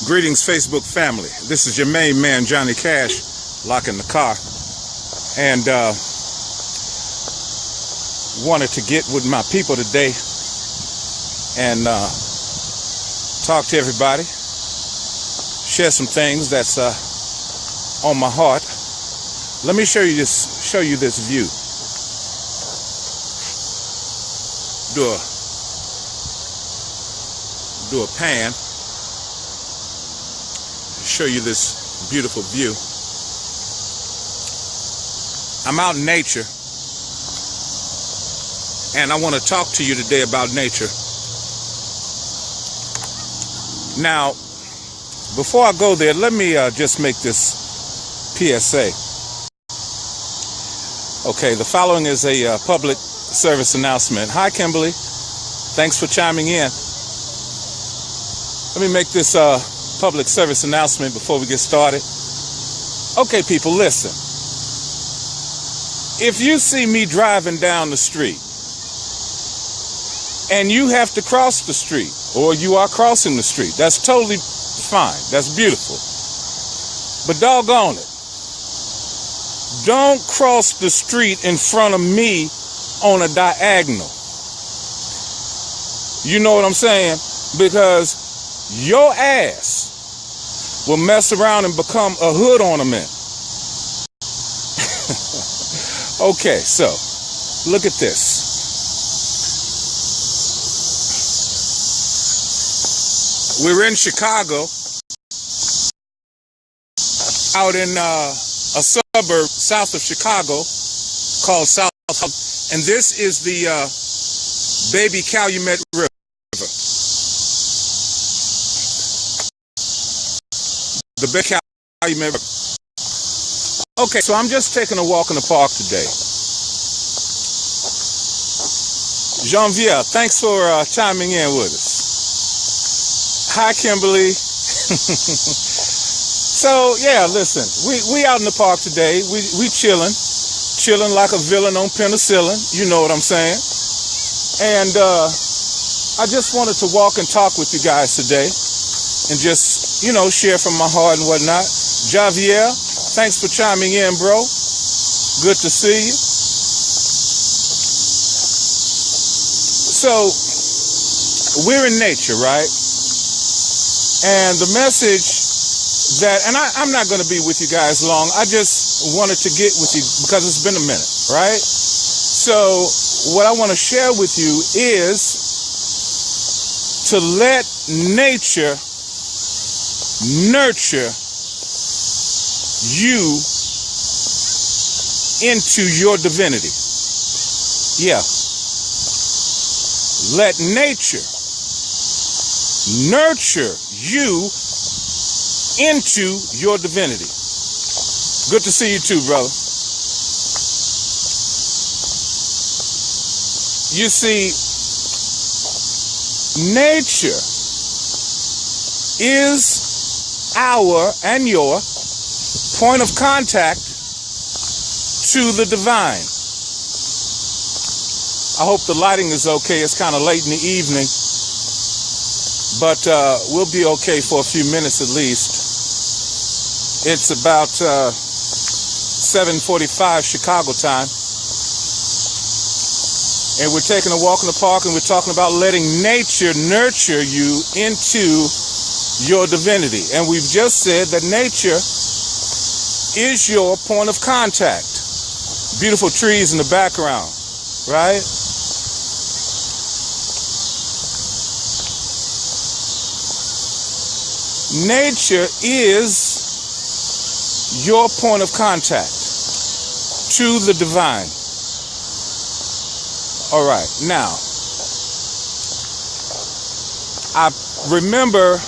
Greetings, Facebook family. This is your main man, Johnny Cash, locking the car. And wanted to get with my people today and talk to everybody, share some things that's on my heart. Let me show you this view. Do a pan. Show you this beautiful view. I'm out in nature, and I want to talk to you today about nature. Now, before I go there, let me just make this PSA. Okay, the following is a public service announcement. Hi, Kimberly. Thanks for chiming in. Let me make this public service announcement before we get started. Okay, people, listen. If you see me driving down the street and you have to cross the street, or you are crossing the street, that's totally fine. That's beautiful. But doggone it, don't cross the street in front of me on a diagonal. You know what I'm saying? Because your ass will mess around and become a hood ornament. Okay, so look at this. We're in Chicago, out in a suburb south of Chicago called South, and this is the Baby Calumet River. The Baby Calumet River. Okay, so I'm just taking a walk in the park today. Jean-Pierre, thanks for chiming in with us. Hi, Kimberly. So, yeah, listen, we out in the park today. We chilling like a villain on penicillin. You know what I'm saying? And I just wanted to walk and talk with you guys today and just, share from my heart and whatnot. Javier, thanks for chiming in, bro. Good to see you. So, we're in nature, right? And the message that, and I'm not going to be with you guys long. I just wanted to get with you because it's been a minute, right? So, what I want to share with you is to let nature nurture you into your divinity. Yeah. Let nature nurture you into your divinity. Good to see you too, brother. You see, nature is our and your point of contact to the divine. I hope the lighting is okay. It's kind of late in the evening, but we'll be okay for a few minutes at least. It's about 7:45 Chicago time, and we're taking a walk in the park, and we're talking about letting nature nurture you into your divinity. And we've just said that nature is your point of contact. Beautiful trees in the background, right? Nature is your point of contact to the divine. All right, now, I remember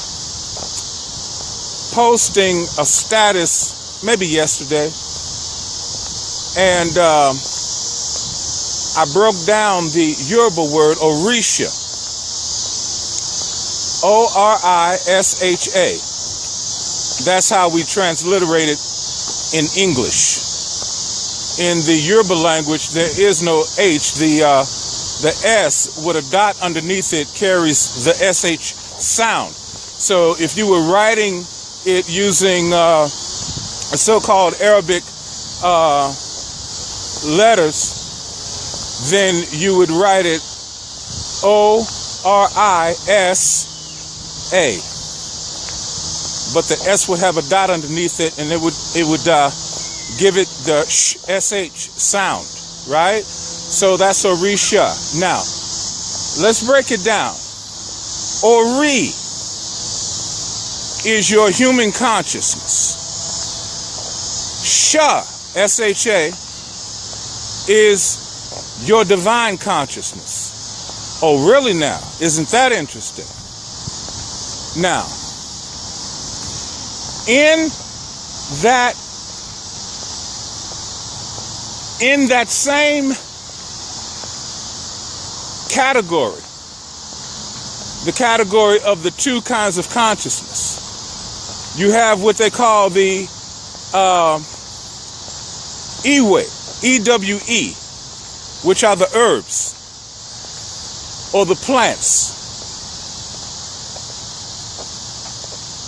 posting a status maybe yesterday, and I broke down the Yoruba word Orisha. O-R-I-S-H-A. That's how we transliterate it in English. In the Yoruba language, there is no H. The S with a dot underneath it carries the SH sound. So if you were writing it using a so-called Arabic letters, then you would write it O-R-I-S-A. But the S would have a dot underneath it, and it would give it the sh sound, right? So that's Orisha. Now, let's break it down. Ori is your human consciousness. Sha, S-H-A, is your divine consciousness. Oh, really now? Isn't that interesting? Now, in that same category, the category of the two kinds of consciousness, you have what they call the Ewe, E-W-E, which are the herbs or the plants.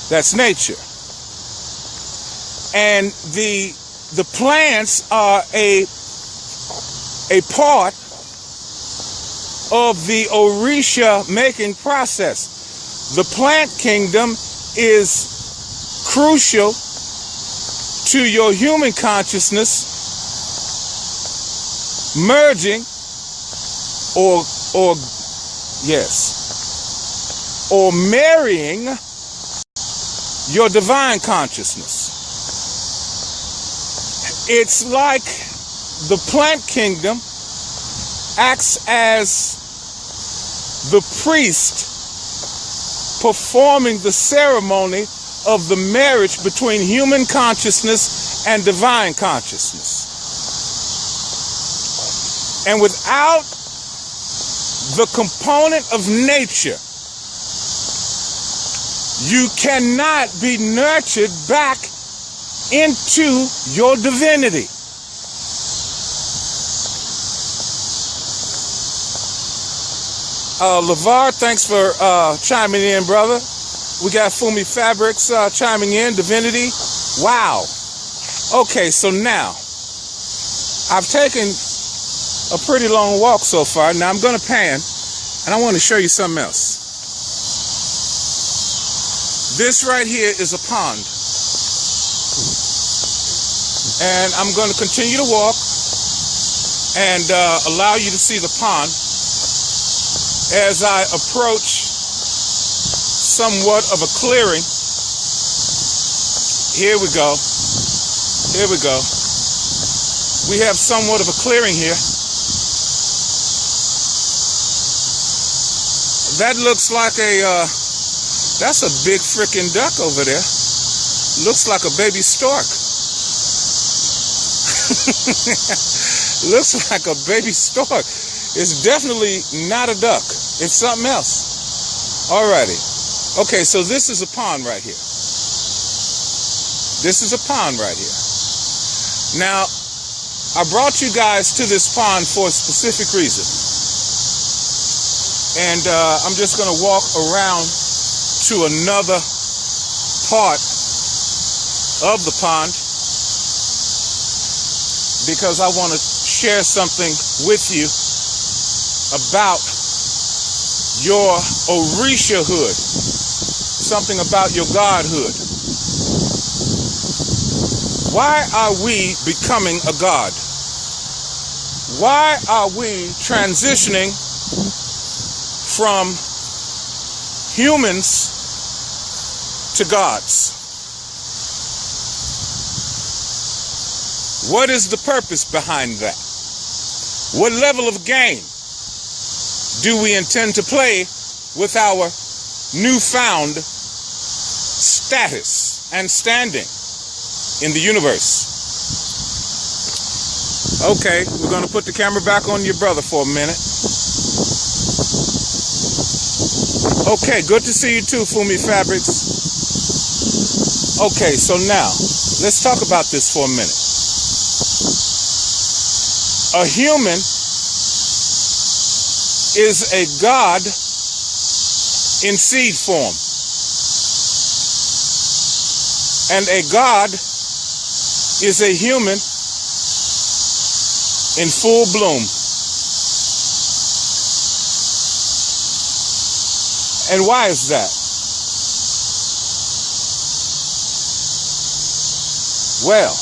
That's nature. And the plants are a part of the Orisha making process. The plant kingdom is crucial to your human consciousness merging or marrying your divine consciousness. It's like the plant kingdom acts as the priest performing the ceremony of the marriage between human consciousness and divine consciousness. And without the component of nature, you cannot be nurtured back into your divinity. LeVar, thanks for chiming in, brother. We got Fumi Fabrics chiming in, divinity. Wow. Okay, so now, I've taken a pretty long walk so far. Now I'm going to pan, and I want to show you something else. This right here is a pond. And I'm going to continue to walk and allow you to see the pond as I approach somewhat of a clearing. Here we go. Here we go. We have somewhat of a clearing here. That looks like that's a big freaking duck over there. Looks like a baby stork. Looks like a baby stork. It's definitely not a duck. It's something else. Alrighty. Okay, so this is a pond right here. This is a pond right here. Now, I brought you guys to this pond for a specific reason. And I'm just going to walk around to another part of the pond because I want to share something with you about your Orishahood, something about your Godhood. Why are we becoming a God? Why are we transitioning from humans to gods? What is the purpose behind that? What level of game do we intend to play with our newfound status and standing in the universe? Okay, we're going to put the camera back on your brother for a minute. Okay, good to see you too, Fumi Fabrics. Okay, so now, let's talk about this for a minute. A human is a god in seed form. And a god is a human in full bloom. And why is that? Well,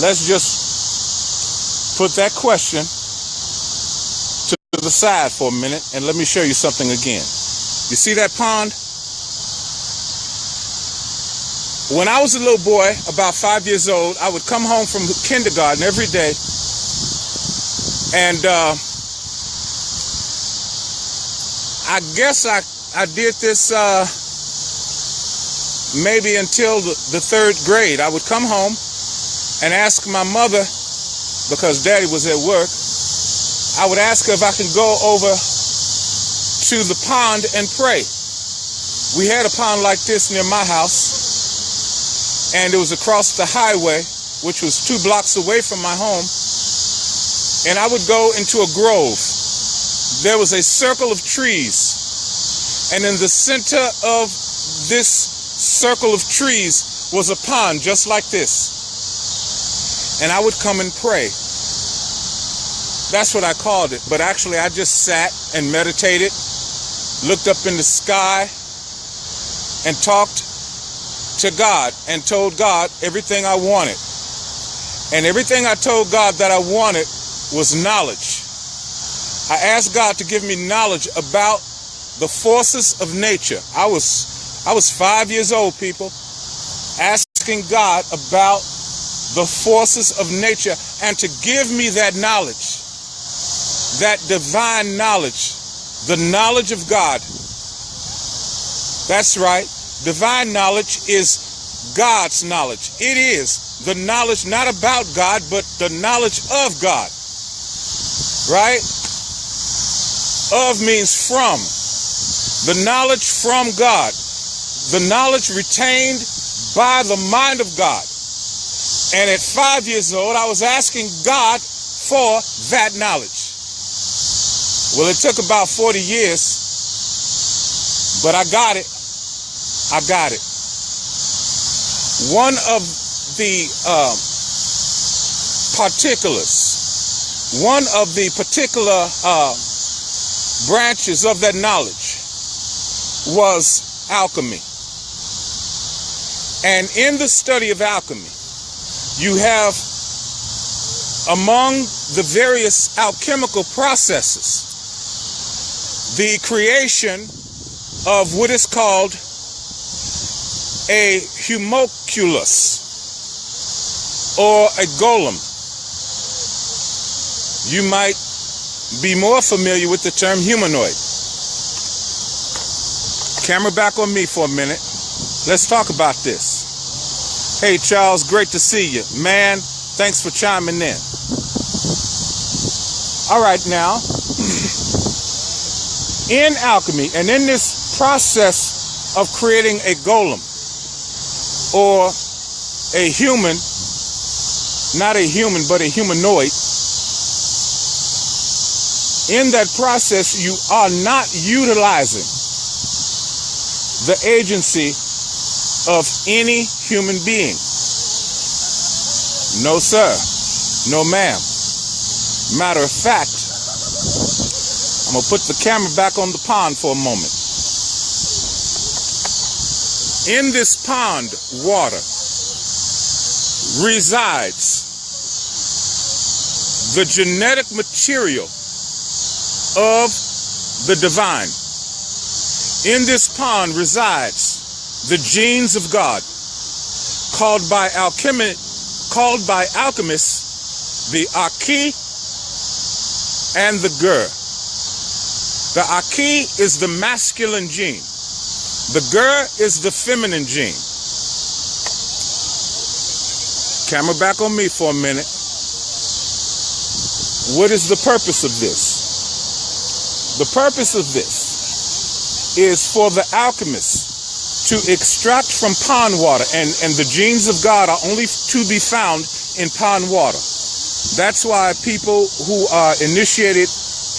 let's just put that question to the side for a minute and let me show you something again. You see that pond? When I was a little boy, about 5 years old, I would come home from kindergarten every day, and I guess I did this maybe until the third grade. I would come home and ask my mother, because Daddy was at work, I would ask her if I could go over to the pond and pray. We had a pond like this near my house, and it was across the highway, which was 2 blocks away from my home, and I would go into a grove. There was a circle of trees, and in the center of this circle of trees was a pond just like this, and I would come and pray. That's what I called it, but actually I just sat and meditated, looked up in the sky, and talked to God and told God everything I wanted. And everything I told God that I wanted was knowledge. I asked God to give me knowledge about the forces of nature. I was 5 years old, people, asking God about the forces of nature and to give me that knowledge, that divine knowledge, the knowledge of God. That's right. Divine knowledge is God's knowledge. It is the knowledge not about God, but the knowledge of God. Right? Of means from. The knowledge from God. The knowledge retained by the mind of God. And at 5 years old, I was asking God for that knowledge. Well, it took about 40 years, but I got it. I got it. One of the particulars, one of the particular branches of that knowledge was alchemy. And in the study of alchemy, you have among the various alchemical processes the creation of what is called a homunculus or a golem. You might be more familiar with the term humanoid. Camera back on me for a minute. Let's talk about this. Hey Charles, great to see you. Man, thanks for chiming in. All right, now, in alchemy and in this process of creating a golem, or a human, not a human, but a humanoid, in that process, you are not utilizing the agency of any human being. No, sir. No, ma'am. Matter of fact, I'm going to put the camera back on the pond for a moment. In this pond water resides the genetic material of the divine. In this pond resides the genes of God, called by alchemists the Arche and the Ger. The Arche is the masculine gene. The Ger is the feminine gene. Camera back on me for a minute. What is the purpose of this? The purpose of this is for the alchemists to extract from pond water, and the genes of God are only to be found in pond water. That's why people who are initiated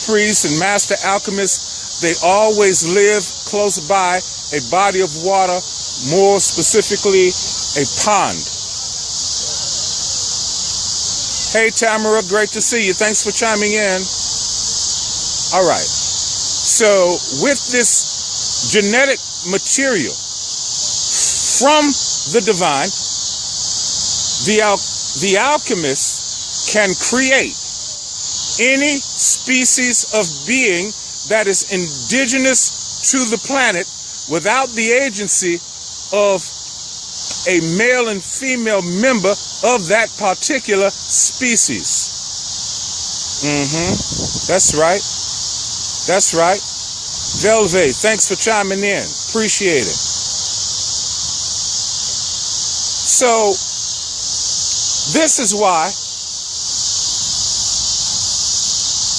priests and master alchemists, they always live close by a body of water, more specifically a pond. Hey Tamara, great to see you. Thanks for chiming in. All right. So with this genetic material from the divine, the alchemist can create any species of being that is indigenous to the planet without the agency of a male and female member of that particular species. That's right. That's right. Velve, thanks for chiming in. Appreciate it. So, this is why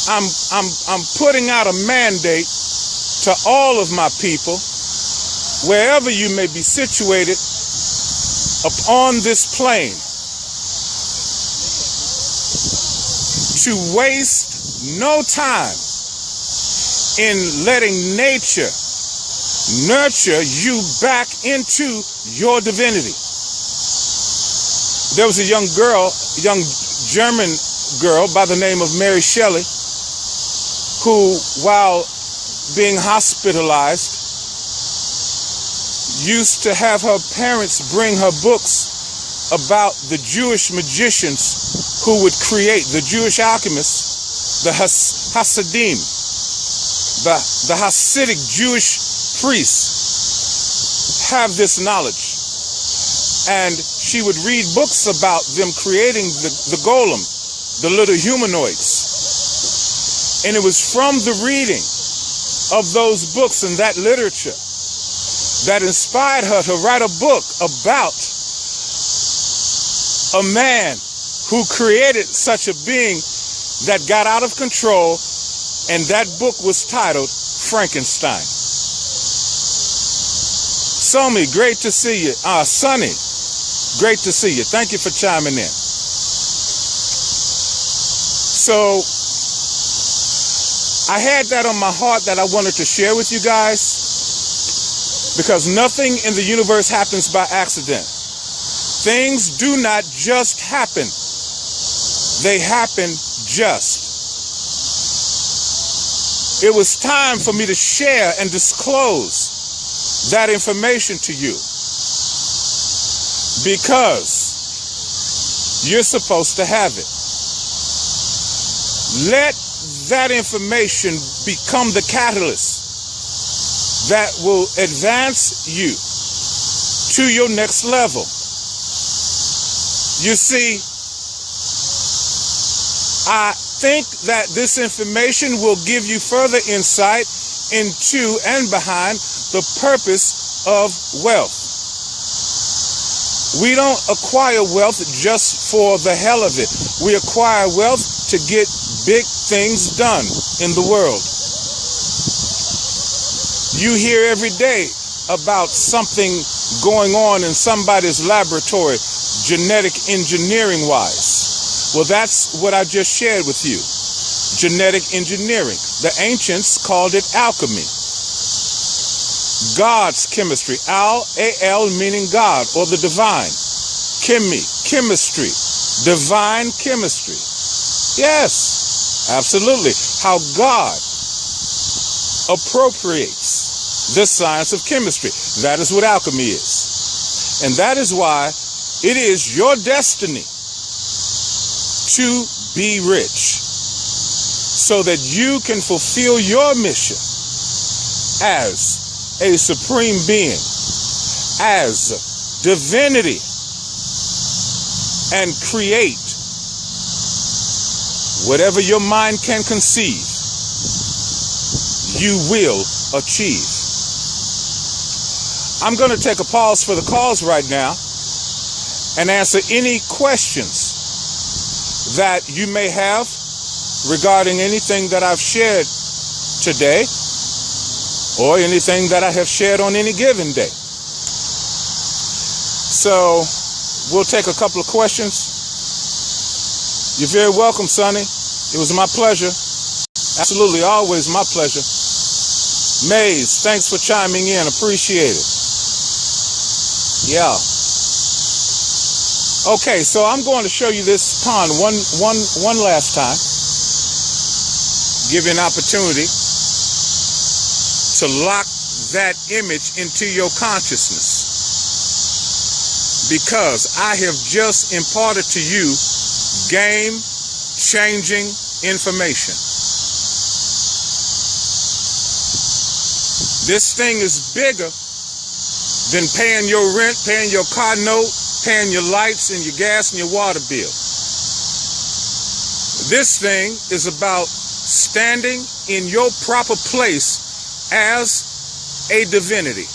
I'm putting out a mandate to all of my people, wherever you may be situated upon this plane, to waste no time in letting nature nurture you back into your divinity. There was a young German girl by the name of Mary Shelley, who, while being hospitalized, used to have her parents bring her books about the Jewish magicians who would create, the Jewish alchemists, the Hasidim, the Hasidic Jewish priests have this knowledge. And she would read books about them creating the golem, the little humanoids. And it was from the reading of those books and that literature that inspired her to write a book about a man who created such a being that got out of control, and that book was titled Frankenstein. Somi, great to see you. Sonny, great to see you. Thank you for chiming in. So, I had that on my heart that I wanted to share with you guys, because nothing in the universe happens by accident. Things do not just happen. They happen just. It was time for me to share and disclose that information to you, because you're supposed to have it. Let that information become the catalyst that will advance you to your next level. You see, I think that this information will give you further insight into and behind the purpose of wealth. We don't acquire wealth just for the hell of it. We acquire wealth to get big things done in the world. You hear every day about something going on in somebody's laboratory, genetic engineering wise. Well, that's what I just shared with you. Genetic engineering. The ancients called it alchemy. God's chemistry. Al meaning God or the divine. Chemi, chemistry. Divine chemistry. Yes, absolutely. How God appropriates the science of chemistry. That is what alchemy is. And that is why it is your destiny to be rich, so that you can fulfill your mission as a supreme being, as divinity, and create whatever your mind can conceive, you will achieve. I'm going to take a pause for the calls right now and answer any questions that you may have regarding anything that I've shared today or anything that I have shared on any given day. So we'll take a couple of questions. You're very welcome, Sonny. It was my pleasure. Absolutely, always my pleasure. Maze, thanks for chiming in. Appreciate it. Yeah. Okay, so I'm going to show you this pond one last time. Give you an opportunity to lock that image into your consciousness. Because I have just imparted to you game-changing information. This thing is bigger than paying your rent, paying your car note, paying your lights and your gas and your water bill. This thing is about standing in your proper place as a divinity.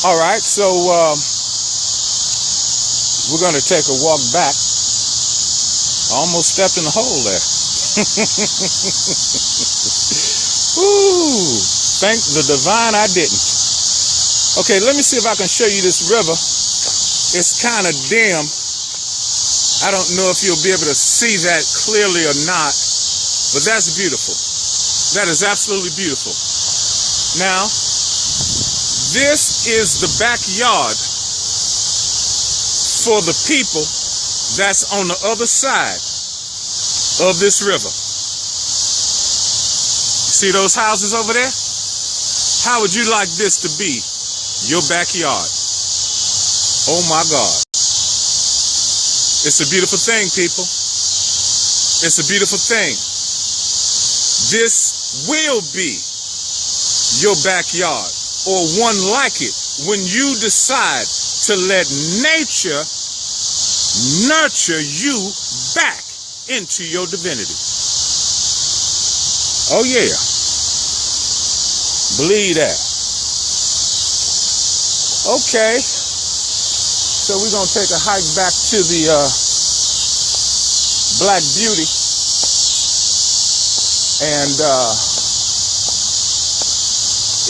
All right, so we're going to take a walk back. I almost stepped in the hole there. Ooh, thank the divine I didn't. Okay, let me see if I can show you this river. It's kind of dim. I don't know if you'll be able to see that clearly or not, but that's beautiful. That is absolutely beautiful. Now, this is the backyard for the people that's on the other side of this river. See those houses over there? How would you like this to be your backyard? Oh my God. It's a beautiful thing, people. It's a beautiful thing. This will be your backyard, or one like it, when you decide to let nature nurture you back into your divinity. Oh yeah. Believe that. Okay. So we're going to take a hike back to the Black Beauty. And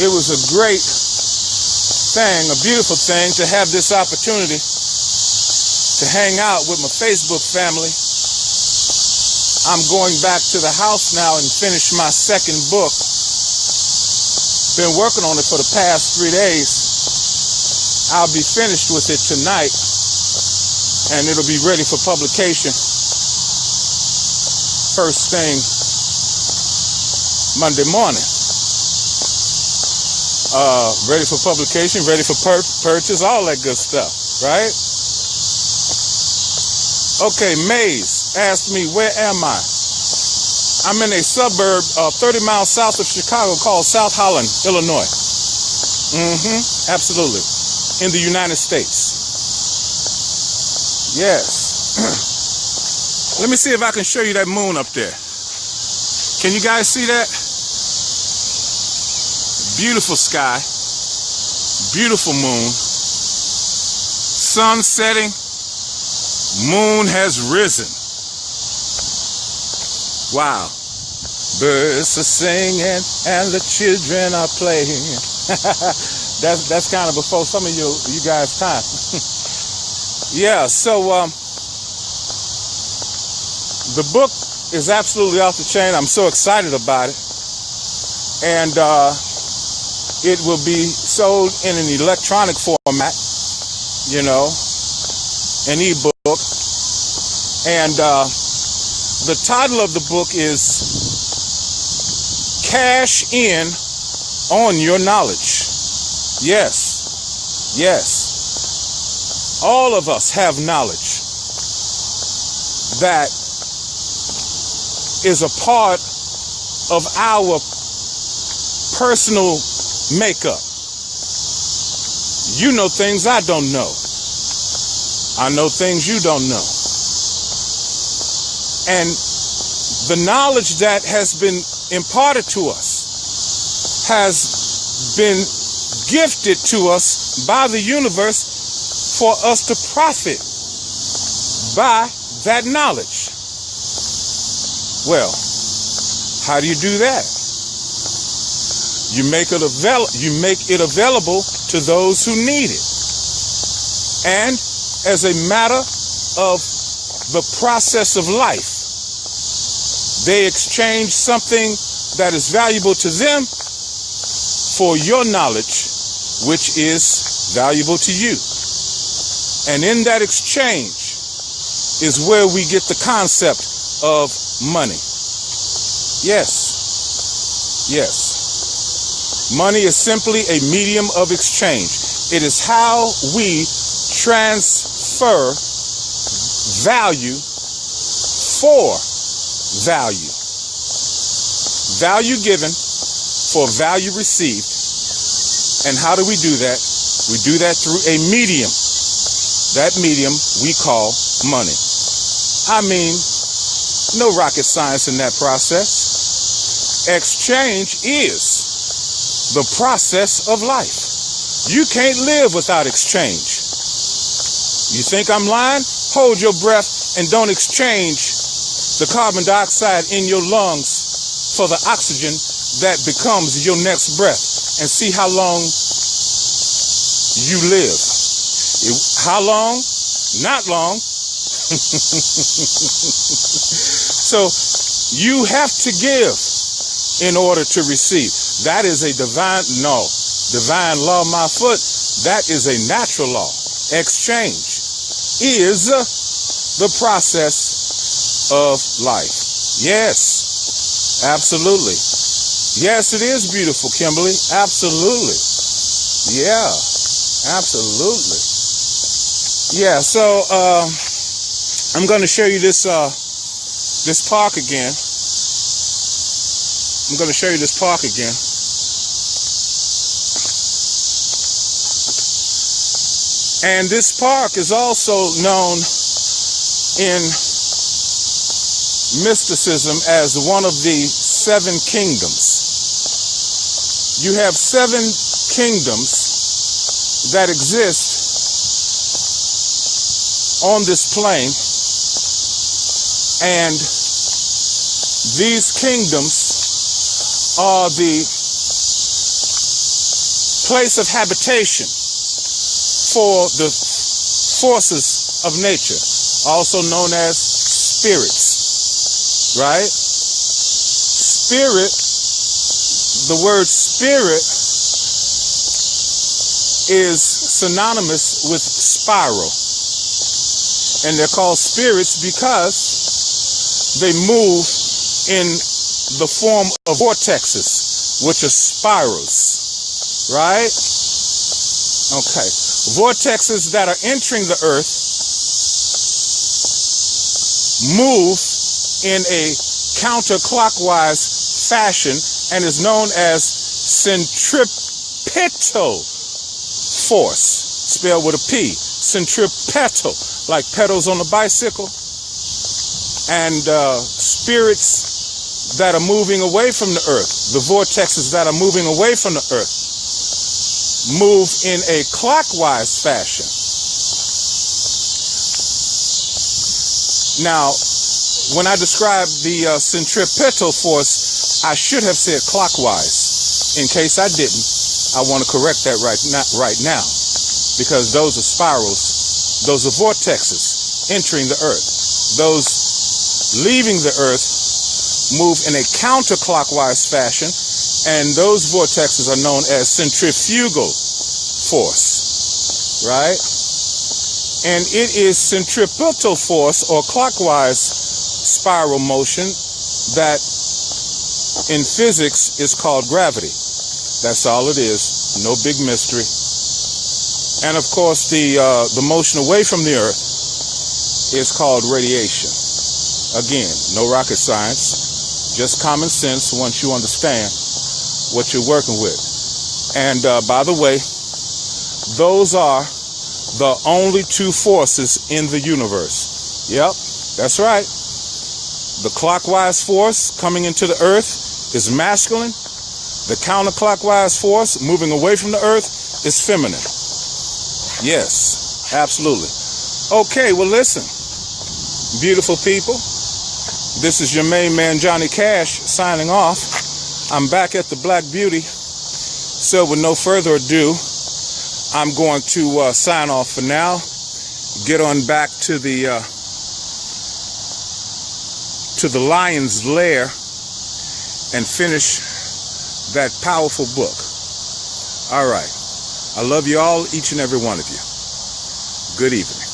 it was a great thing, a beautiful thing, to have this opportunity to hang out with my Facebook family. I'm going back to the house now and finish my second book. Been working on it for the past 3 days. I'll be finished with it tonight, and it'll be ready for publication first thing Monday morning. Ready for publication, ready for purchase, all that good stuff, right? Okay, Maze asked me, where am I? I'm in a suburb 30 miles south of Chicago called South Holland, Illinois. Absolutely. In the United States. Yes. Let me see if I can show you that moon up there. Can you guys see that? Beautiful sky. Beautiful moon. Sun setting. Moon has risen. Wow. Birds are singing and the children are playing. That's kind of before some of you guys' time. Yeah, so the book is absolutely off the chain. I'm so excited about it. And it will be sold in an electronic format, you know, an ebook. And the title of the book is Cash In on Your Knowledge. Yes, yes. All of us have knowledge that is a part of our personal makeup. You know things I don't know. I know things you don't know. And the knowledge that has been imparted to us has been gifted to us by the universe for us to profit by that knowledge. Well, how do you do that? You make it available to those who need it. And as a matter of the process of life. They exchange something that is valuable to them for your knowledge, which is valuable to you. And in that exchange is where we get the concept of money. Yes. Yes. Money is simply a medium of exchange. It is how we transfer value for value. Value given for value received. And how do we do that? We do that through a medium. That medium we call money. I mean, no rocket science in that process. Exchange is the process of life. You can't live without exchange. You think I'm lying? Hold your breath and don't exchange the carbon dioxide in your lungs for the oxygen that becomes your next breath, and see how long you live. How long? Not long. So you have to give in order to receive. That is a divine law, my foot. That is a natural law. Exchange is the process of life. Yes, absolutely. Yes, it is beautiful, Kimberly. Absolutely. Yeah, absolutely. Yeah, so I'm going to show you this park again. I'm going to show you this park again. And this park is also known in mysticism as one of the 7 kingdoms. You have 7 kingdoms that exist on this plane, and these kingdoms are the place of habitation for the forces of nature, also known as spirits, right? Spirit, the word spirit is synonymous with spiral. And they're called spirits because they move in the form of vortexes, which are spirals, right? Okay. Vortexes that are entering the earth move in a counterclockwise fashion and is known as centripetal force, spelled with a P, centripetal, like pedals on a bicycle. And spirits that are moving away from the earth, the vortexes that are moving away from the earth, move in a clockwise fashion. Now, when I describe the centripetal force, I should have said clockwise. In case I didn't, I want to correct that right now, because those are spirals, those are vortexes entering the earth. Those leaving the earth move in a counterclockwise fashion, and those vortexes are known as centrifugal force, right? And it is centripetal force, or clockwise spiral motion, that in physics is called gravity. That's all it is. No big mystery. And of course, the motion away from the earth is called radiation. Again, no rocket science, just common sense once you understand what you're working with. And by the way, those are the only 2 forces in the universe. Yep, that's right. The clockwise force coming into the earth is masculine. The counterclockwise force moving away from the earth is feminine. Yes, absolutely. Okay, well listen, beautiful people. This is your main man, Johnny Cash, signing off. I'm back at the Black Beauty. So with no further ado, I'm going to sign off for now. Get on back to the to the lion's lair and finish that powerful book. All right. I love you all, each and every one of you. Good evening.